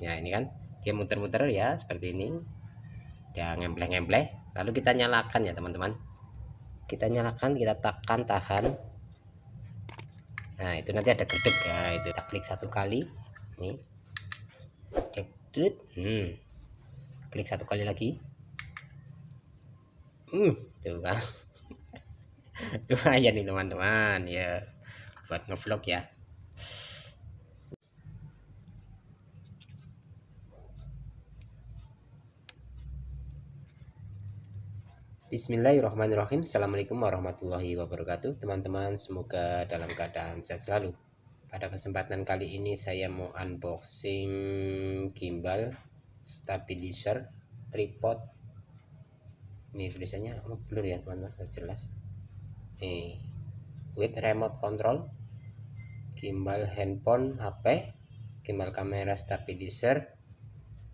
Ya ini kan dia muter-muter ya seperti ini, dia ngempleh-ngempleh. Lalu kita nyalakan ya teman-teman, kita nyalakan, kita tekan tahan. Nah itu nanti ada gerdek ya, itu kita klik satu kali nih, klik satu kali lagi, tuh kan. Lumayan nih teman-teman ya buat ngevlog ya. Bismillahirrahmanirrahim. Assalamualaikum warahmatullahi wabarakatuh teman-teman, semoga dalam keadaan sehat selalu. Pada kesempatan kali ini saya mau unboxing gimbal, stabilizer, tripod. Ini tulisannya blur ya teman-teman, jelas nih, with remote control, gimbal handphone HP, gimbal kamera stabilizer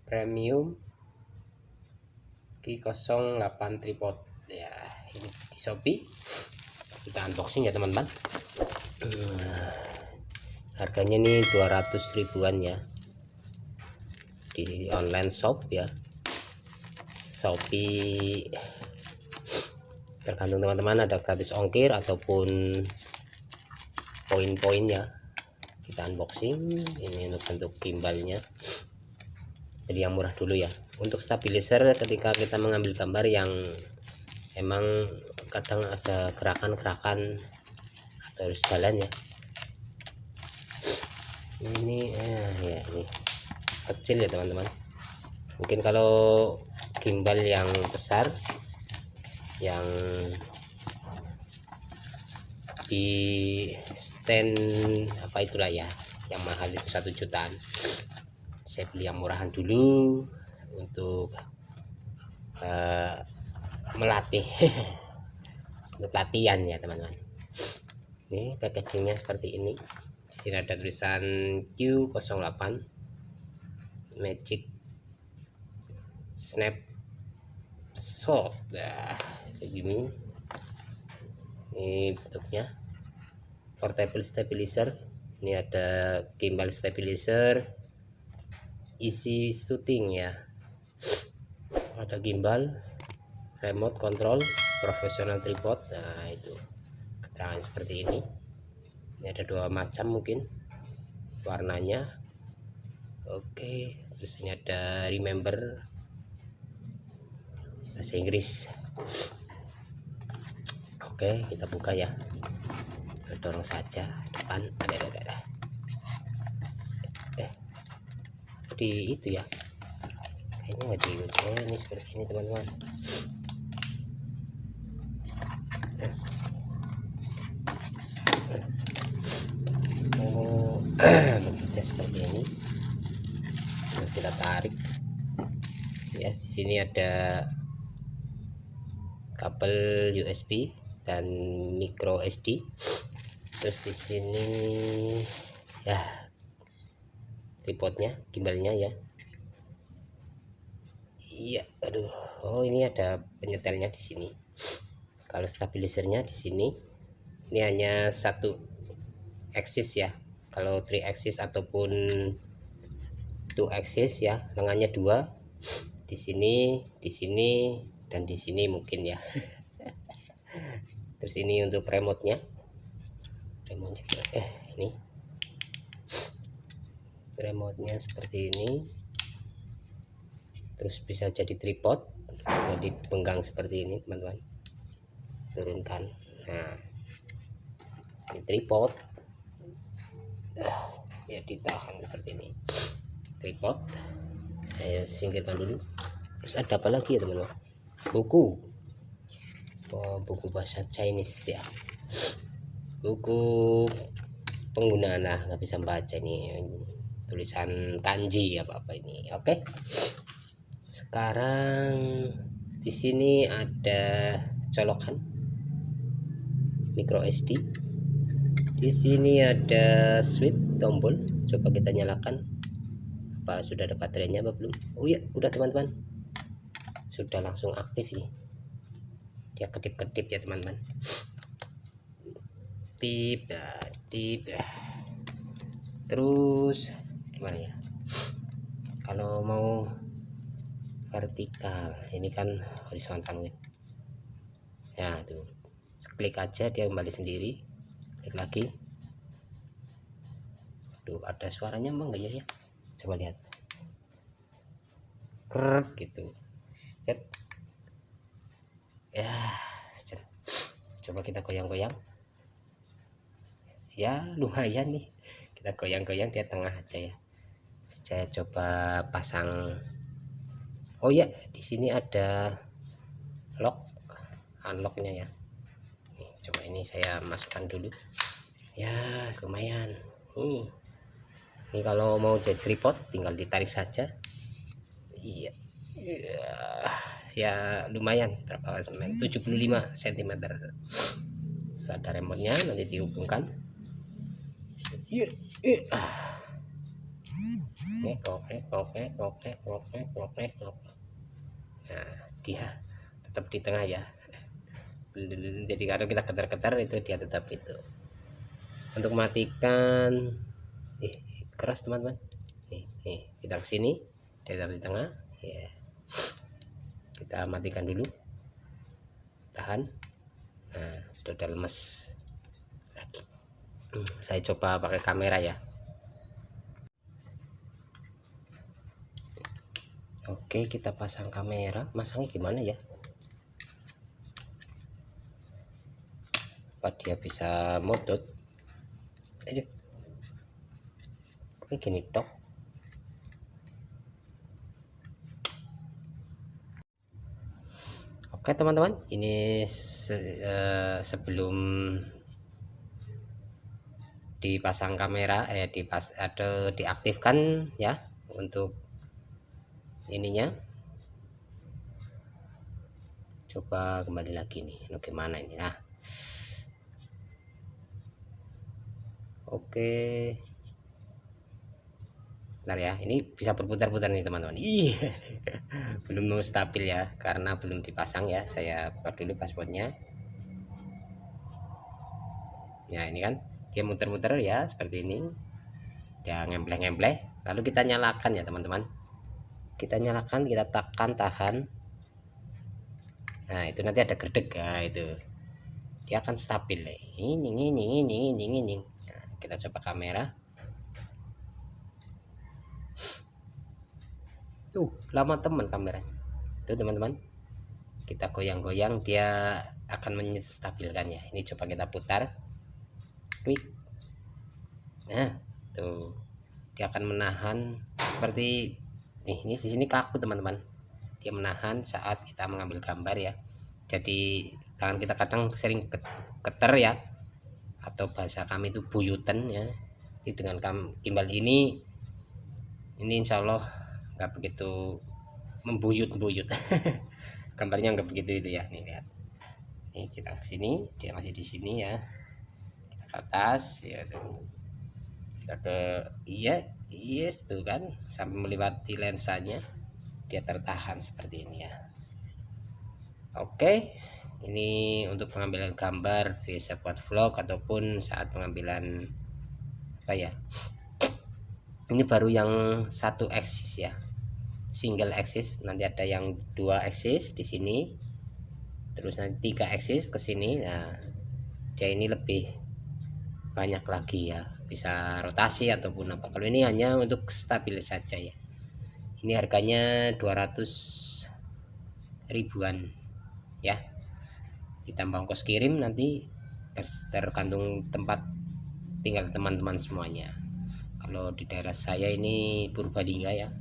premium Q08 tripod ya. Ini di Shopee, kita unboxing ya teman-teman. Harganya nih 200 ribuan ya di online shop ya, Shopee. Tergantung teman-teman, ada gratis ongkir ataupun poin-poinnya. Kita unboxing ini untuk bentuk gimbalnya, jadi yang murah dulu ya. Untuk stabilizer, ketika kita mengambil gambar yang emang kadang ada gerakan-gerakan atau harus jalan ya, ini ya ini kecil ya teman-teman. Mungkin kalau gimbal yang besar yang di stand apa itulah ya, yang mahal itu 1 jutaan, saya beli yang murahan dulu untuk melatih untuk latihan ya teman-teman. Ini packagingnya seperti ini. Di sini ada tulisan Q08 Magic Snap Shot. Nah, kayak gini. Ini bentuknya portable stabilizer. Ini ada gimbal stabilizer, easy shooting ya. Ada gimbal, remote control, professional tripod. Nah itu keterangan seperti ini. Ini ada 2 macam mungkin warnanya. Oke, terus ini ada remember bahasa Inggris. Oke, kita buka ya, dorong saja depan. Ada di itu ya, kayaknya nggak dikunci. Ini seperti ini teman-teman. Bentuknya seperti ini. Kita tarik ya. Di sini ada kabel USB dan micro SD. Terus di sini ya tripodnya, gimbalnya ya. Iya, aduh. Oh, ini ada penyetelnya di sini. Kalau stabilizernya di sini, ini hanya 1 axis ya. Kalau 3 axis ataupun 2 axis ya, lengannya 2. Di sini, dan di sini mungkin ya. Terus ini untuk remote-nya. Ini remote-nya seperti ini. Terus bisa jadi tripod, jadi penggang seperti ini teman-teman. Turunkan. Nah, ini tripod ya, ditahan seperti ini. Tripod saya singkirkan dulu. Terus ada apa lagi ya teman-teman? Buku. Oh, buku bahasa Chinese ya, buku penggunaan lah, nggak bisa baca ini, tulisan kanji apa ini. Oke, sekarang di sini ada colokan micro SD. Di sini ada switch tombol. Coba kita nyalakan. Apa sudah ada baterainya apa belum? Oh iya, udah teman-teman, sudah langsung aktif ini. Dia kedip-kedip ya teman-teman. Tip. Terus gimana ya, kalau mau vertikal, ini kan horizontal nih. Ya tuh, klik aja dia kembali sendiri, klik lagi. Tuh ada suaranya emang enggak ya? Coba lihat. Gitu. Set. Ya, set. Coba kita goyang-goyang. Ya lumayan nih, kita goyang-goyang dia tengah aja ya. Saya coba pasang. Oh ya, di sini ada lock unlocknya ya. Nih, coba ini saya masukkan dulu. Ya lumayan. Ini kalau mau jadi tripod tinggal ditarik saja. Iya. Ya lumayan, berapa 75 cm. Ada remote-nya, nanti dihubungkan. Iya. Nah, dia tetap di tengah ya. Jadi kalau kita ketar-ketar itu dia tetap itu. Untuk matikan, keras teman-teman. Nih, kita ke sini, dia tetap di tengah. Ya. Kita matikan dulu. Tahan. Nah, sudah lemes lagi. Saya coba pakai kamera ya. Oke, kita pasang kamera. Masangnya gimana ya? Apa dia bisa modot? Ayo. Oke, gini dok. Oke teman-teman, ini sebelum dipasang kamera atau diaktifkan ya untuk ininya. Coba kembali lagi nih, bagaimana ini? Nah, oke, bentar ya, ini bisa berputar-putar nih teman-teman. Belum mau stabil ya, karena belum dipasang ya. Saya buka dulu passwordnya. Ya ini kan dia muter-muter ya seperti ini, dia ngembleh-ngembleh. Lalu kita nyalakan ya teman-teman. Kita nyalakan, kita tekan tahan. Nah itu nanti ada gerdeg ya, itu dia akan stabil nih. Ini. Nah, kita coba kamera. Lama teman kameranya. Itu teman-teman. Kita goyang-goyang dia akan menstabilkan ya. Ini coba kita putar. Klik. Nah, tuh dia akan menahan seperti ini di sini kaku teman-teman. Dia menahan saat kita mengambil gambar ya. Jadi tangan kita kadang sering keter ya, atau bahasa kami itu buyutan ya. Jadi dengan gimbal ini insya Allah nggak begitu membuyut-buyut. Gambarnya nggak begitu itu ya. Nih lihat, ini kita sini, dia masih di sini ya. Kita ke atas ya tuh. Kita ke yes tuh kan, sampai melewati lensanya dia tertahan seperti ini ya. Oke, ini untuk pengambilan gambar bisa buat vlog ataupun saat pengambilan apa ya, ini baru yang satu axis ya, single axis. Nanti ada yang 2 axis di sini, terus nanti 3 axis ke sini. Nah dia ini lebih banyak lagi ya, bisa rotasi ataupun apa. Kalau ini hanya untuk stabil saja ya. Ini harganya 200 ribuan ya, ditambah ongkos kirim nanti tergantung tempat tinggal teman-teman semuanya. Kalau di daerah saya ini Purbalingga ya,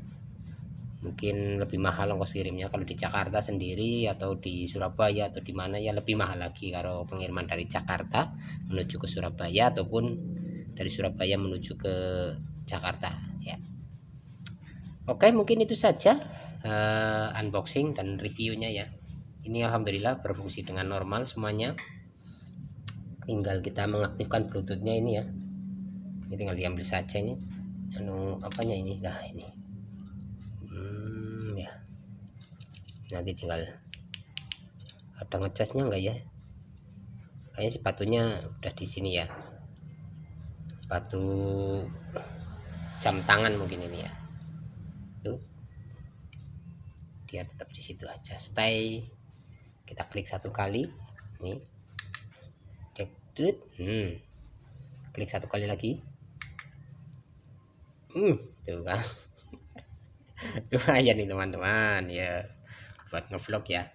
mungkin lebih mahal ongkos kirimnya. Kalau di Jakarta sendiri atau di Surabaya atau di mana ya lebih mahal lagi kalau pengiriman dari Jakarta menuju ke Surabaya ataupun dari Surabaya menuju ke Jakarta ya. Oke, mungkin itu saja unboxing dan reviewnya ya. Ini alhamdulillah berfungsi dengan normal semuanya. Tinggal kita mengaktifkan bluetoothnya ini ya. Ini tinggal diambil saja ini apanya ini. Nah ini ya, nanti tinggal ada ngecasnya enggak ya, kayaknya sepatunya udah di sini ya, sepatu jam tangan mungkin ini ya. Tuh dia tetap di situ aja, stay. Kita klik satu kali nih, klik satu kali lagi, tuh kan. Lumayan nih teman-teman ya buat ngevlog ya.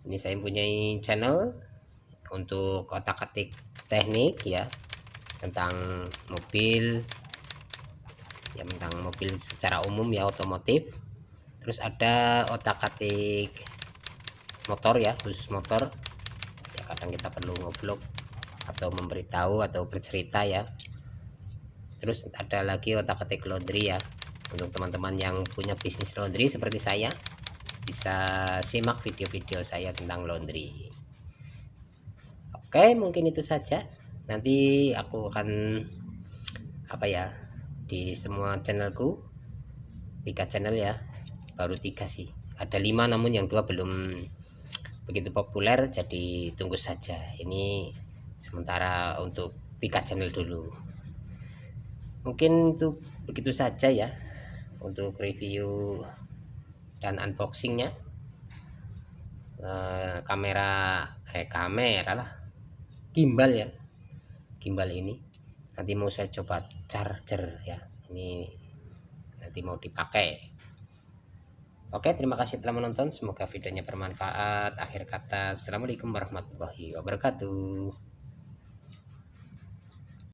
Ini saya punya channel untuk otak-atik teknik ya, tentang mobil ya, tentang mobil secara umum ya, otomotif. Terus ada otak-atik motor ya, khusus motor ya, kadang kita perlu ngevlog atau memberitahu atau bercerita ya. Terus ada lagi otak-atik laundry ya, untuk teman-teman yang punya bisnis laundry seperti saya, bisa simak video-video saya tentang laundry. Oke, mungkin itu saja. Nanti aku akan di semua channelku, 3 channel ya, baru 3 sih, ada 5 namun yang 2 belum begitu populer, jadi tunggu saja. Ini sementara untuk 3 channel dulu. Mungkin itu begitu saja ya untuk review dan unboxingnya. Kamera lah, gimbal ya, gimbal ini nanti mau saya coba charger ya, ini nanti mau dipakai. Oke, terima kasih telah menonton, semoga videonya bermanfaat. Akhir kata, assalamualaikum warahmatullahi wabarakatuh.